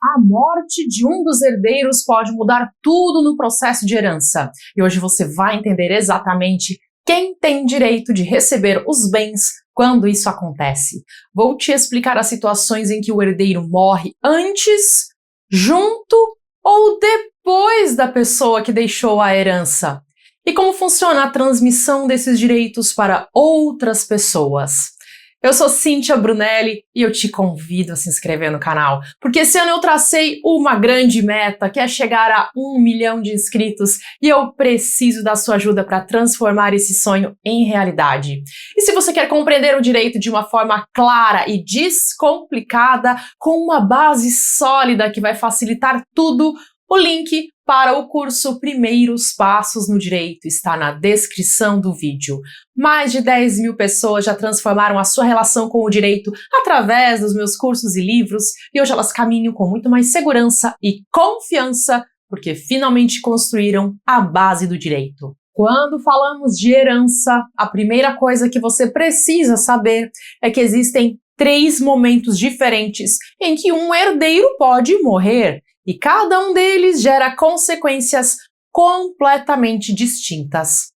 A morte de um dos herdeiros pode mudar tudo no processo de herança. E hoje você vai entender exatamente quem tem direito de receber os bens quando isso acontece. Vou te explicar as situações em que o herdeiro morre antes, junto ou depois da pessoa que deixou a herança. E como funciona a transmissão desses direitos para outras pessoas. Eu sou Cíntia Brunelli e eu te convido a se inscrever no canal, porque esse ano eu tracei uma grande meta, que é chegar a 1 milhão de inscritos, e eu preciso da sua ajuda para transformar esse sonho em realidade. E se você quer compreender o direito de uma forma clara e descomplicada, com uma base sólida que vai facilitar tudo, o link para o curso Primeiros Passos no Direito está na descrição do vídeo. Mais de 10 mil pessoas já transformaram a sua relação com o direito através dos meus cursos e livros, e hoje elas caminham com muito mais segurança e confiança, porque finalmente construíram a base do direito. Quando falamos de herança, a primeira coisa que você precisa saber é que existem 3 momentos diferentes em que um herdeiro pode morrer. E cada um deles gera consequências completamente distintas.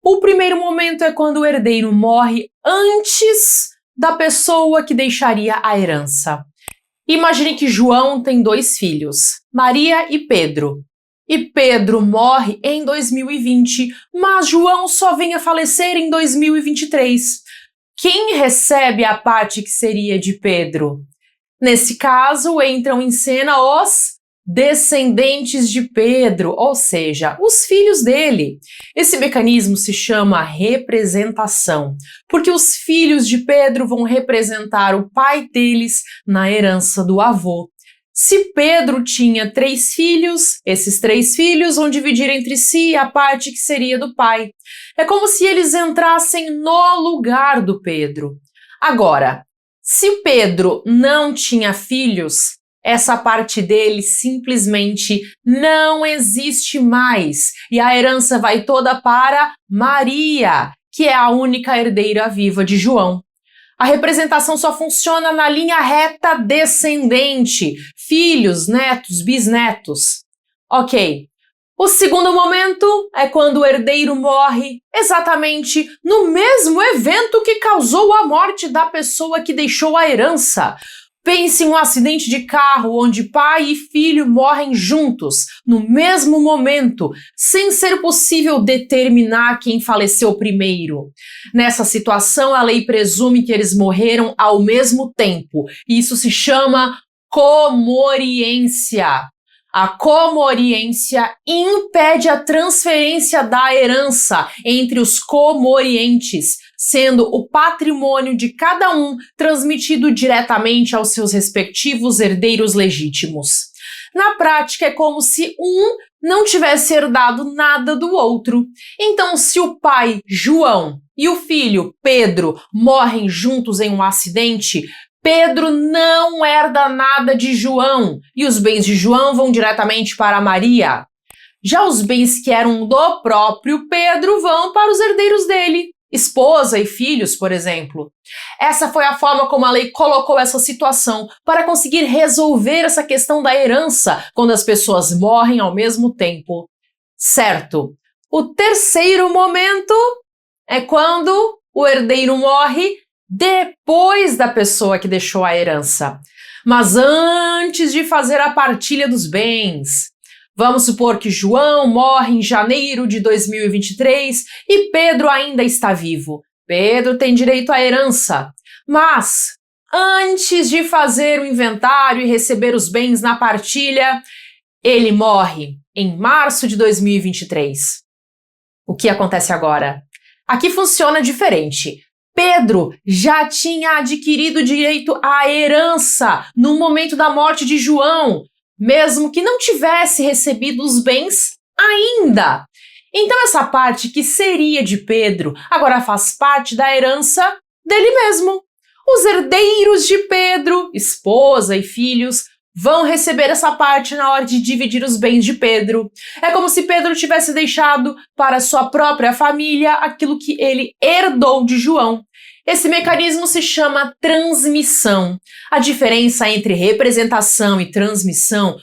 O primeiro momento é quando o herdeiro morre antes da pessoa que deixaria a herança. Imagine que João tem 2 filhos, Maria e Pedro. E Pedro morre em 2020, mas João só vem a falecer em 2023. Quem recebe a parte que seria de Pedro? Nesse caso, entram em cena os descendentes de Pedro, ou seja, os filhos dele. Esse mecanismo se chama representação, porque os filhos de Pedro vão representar o pai deles na herança do avô. Se Pedro tinha 3 filhos, esses 3 filhos vão dividir entre si a parte que seria do pai. É como se eles entrassem no lugar do Pedro. Agora, se Pedro não tinha filhos, essa parte dele simplesmente não existe mais, e a herança vai toda para Maria, que é a única herdeira viva de João. A representação só funciona na linha reta descendente, filhos, netos, bisnetos. Ok. O segundo momento é quando o herdeiro morre exatamente no mesmo evento que causou a morte da pessoa que deixou a herança. Pense em um acidente de carro onde pai e filho morrem juntos, no mesmo momento, sem ser possível determinar quem faleceu primeiro. Nessa situação, a lei presume que eles morreram ao mesmo tempo, e isso se chama comoriência. A comoriência impede a transferência da herança entre os comorientes, sendo o patrimônio de cada um transmitido diretamente aos seus respectivos herdeiros legítimos. Na prática, é como se um não tivesse herdado nada do outro. Então, se o pai, João, e o filho, Pedro, morrem juntos em um acidente, Pedro não herda nada de João, e os bens de João vão diretamente para Maria. Já os bens que eram do próprio Pedro vão para os herdeiros dele, esposa e filhos, por exemplo. Essa foi a forma como a lei colocou essa situação para conseguir resolver essa questão da herança quando as pessoas morrem ao mesmo tempo. Certo. O terceiro momento é quando o herdeiro morre depois da pessoa que deixou a herança, mas antes de fazer a partilha dos bens. Vamos supor que João morre em janeiro de 2023 e Pedro ainda está vivo. Pedro tem direito à herança, mas antes de fazer o inventário e receber os bens na partilha, ele morre em março de 2023. O que acontece agora? Aqui funciona diferente. Pedro já tinha adquirido direito à herança no momento da morte de João, mesmo que não tivesse recebido os bens ainda. Então essa parte que seria de Pedro agora faz parte da herança dele mesmo. Os herdeiros de Pedro, esposa e filhos, vão receber essa parte na hora de dividir os bens de Pedro. É como se Pedro tivesse deixado para sua própria família aquilo que ele herdou de João. Esse mecanismo se chama transmissão. A diferença entre representação e transmissão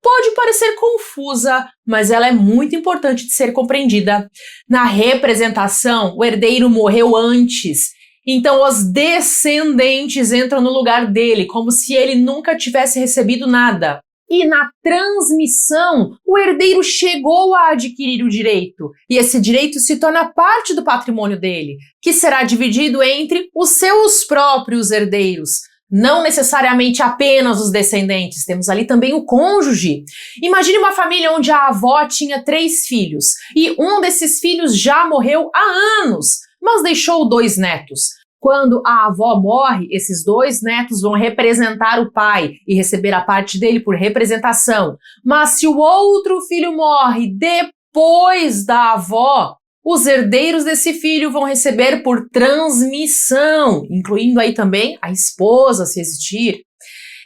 pode parecer confusa, mas ela é muito importante de ser compreendida. Na representação, o herdeiro morreu antes, então os descendentes entram no lugar dele, como se ele nunca tivesse recebido nada. E na transmissão, o herdeiro chegou a adquirir o direito, e esse direito se torna parte do patrimônio dele, que será dividido entre os seus próprios herdeiros. Não necessariamente apenas os descendentes, temos ali também o cônjuge. Imagine uma família onde a avó tinha 3 filhos, e um desses filhos já morreu há anos, mas deixou 2 netos. Quando a avó morre, esses 2 netos vão representar o pai e receber a parte dele por representação. Mas se o outro filho morre depois da avó, os herdeiros desse filho vão receber por transmissão, incluindo aí também a esposa, se existir.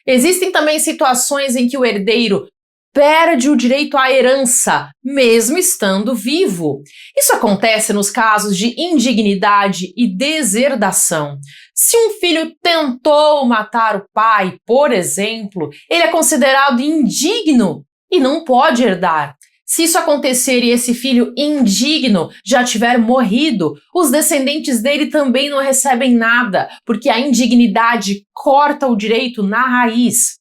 Existem também situações em que o herdeiro perde o direito à herança, mesmo estando vivo. Isso acontece nos casos de indignidade e deserdação. Se um filho tentou matar o pai, por exemplo, ele é considerado indigno e não pode herdar. Se isso acontecer e esse filho indigno já tiver morrido, os descendentes dele também não recebem nada, porque a indignidade corta o direito na raiz.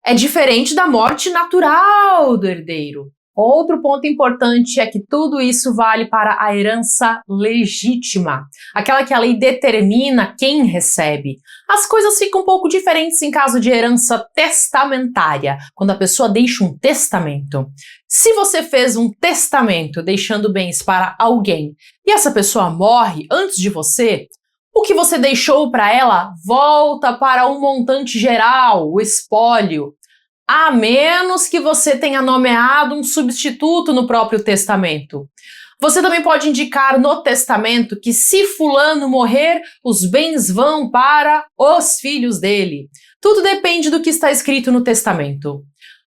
É diferente da morte natural do herdeiro. Outro ponto importante é que tudo isso vale para a herança legítima, aquela que a lei determina quem recebe. As coisas ficam um pouco diferentes em caso de herança testamentária, quando a pessoa deixa um testamento. Se você fez um testamento deixando bens para alguém e essa pessoa morre antes de você, o que você deixou para ela volta para um montante geral, o espólio, a menos que você tenha nomeado um substituto no próprio testamento. Você também pode indicar no testamento que se fulano morrer, os bens vão para os filhos dele. Tudo depende do que está escrito no testamento.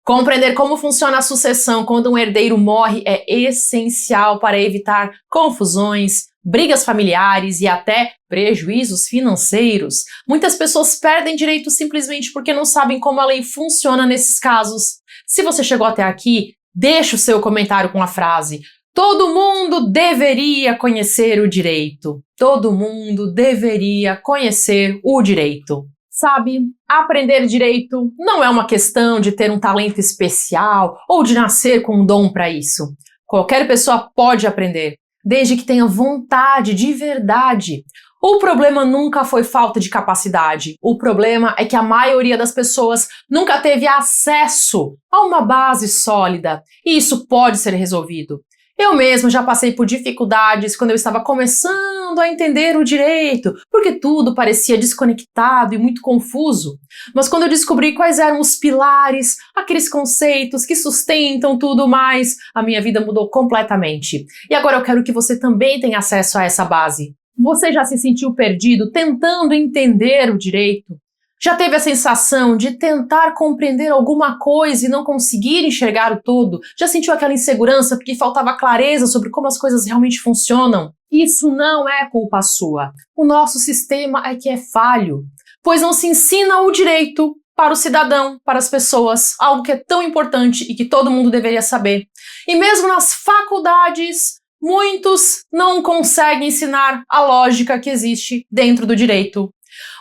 Compreender como funciona a sucessão quando um herdeiro morre é essencial para evitar confusões, brigas familiares e até prejuízos financeiros. Muitas pessoas perdem direito simplesmente porque não sabem como a lei funciona nesses casos. Se você chegou até aqui, deixe o seu comentário com a frase: todo mundo deveria conhecer o direito. Todo mundo deveria conhecer o direito. Sabe, aprender direito não é uma questão de ter um talento especial ou de nascer com um dom para isso. Qualquer pessoa pode aprender, desde que tenha vontade de verdade. O problema nunca foi falta de capacidade. O problema é que a maioria das pessoas nunca teve acesso a uma base sólida, e isso pode ser resolvido. Eu mesma já passei por dificuldades quando eu estava começando a entender o direito, porque tudo parecia desconectado e muito confuso. Mas quando eu descobri quais eram os pilares, aqueles conceitos que sustentam tudo mais, a minha vida mudou completamente. E agora eu quero que você também tenha acesso a essa base. Você já se sentiu perdido tentando entender o direito? Já teve a sensação de tentar compreender alguma coisa e não conseguir enxergar o todo? Já sentiu aquela insegurança porque faltava clareza sobre como as coisas realmente funcionam? Isso não é culpa sua. O nosso sistema é que é falho, pois não se ensina o direito para o cidadão, para as pessoas, algo que é tão importante e que todo mundo deveria saber. E mesmo nas faculdades, muitos não conseguem ensinar a lógica que existe dentro do direito.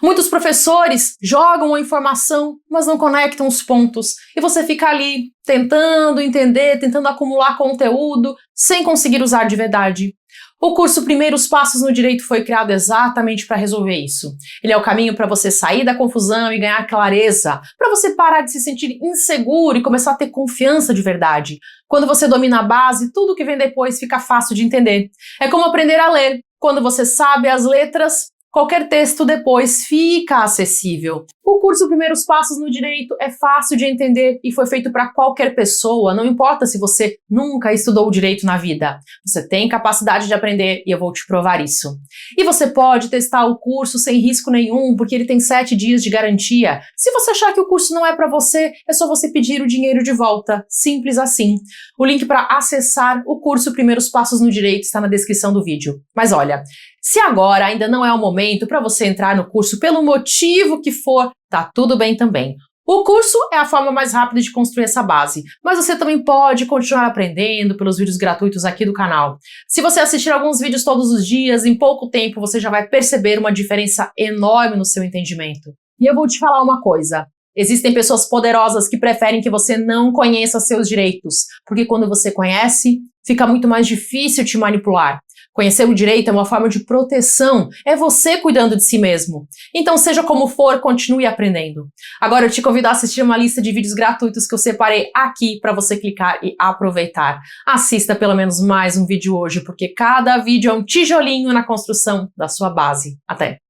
Muitos professores jogam a informação, mas não conectam os pontos, e você fica ali tentando entender, tentando acumular conteúdo, sem conseguir usar de verdade. O curso Primeiros Passos no Direito foi criado exatamente para resolver isso. Ele é o caminho para você sair da confusão e ganhar clareza, para você parar de se sentir inseguro e começar a ter confiança de verdade. Quando você domina a base, tudo que vem depois fica fácil de entender. É como aprender a ler. Quando você sabe as letras, qualquer texto depois fica acessível. O curso Primeiros Passos no Direito é fácil de entender e foi feito para qualquer pessoa, não importa se você nunca estudou direito na vida. Você tem capacidade de aprender e eu vou te provar isso. E você pode testar o curso sem risco nenhum, porque ele tem 7 dias de garantia. Se você achar que o curso não é para você, é só você pedir o dinheiro de volta. Simples assim. O link para acessar o curso Primeiros Passos no Direito está na descrição do vídeo. Mas olha, Se agora ainda não é o momento para você entrar no curso pelo motivo que for, tá tudo bem também. O curso é a forma mais rápida de construir essa base, mas você também pode continuar aprendendo pelos vídeos gratuitos aqui do canal. Se você assistir alguns vídeos todos os dias, em pouco tempo você já vai perceber uma diferença enorme no seu entendimento. E eu vou te falar uma coisa. Existem pessoas poderosas que preferem que você não conheça seus direitos, porque quando você conhece, fica muito mais difícil te manipular. Conhecer o direito é uma forma de proteção, é você cuidando de si mesmo. Então, seja como for, continue aprendendo. Agora eu te convido a assistir uma lista de vídeos gratuitos que eu separei aqui para você clicar e aproveitar. Assista pelo menos mais um vídeo hoje, porque cada vídeo é um tijolinho na construção da sua base. Até!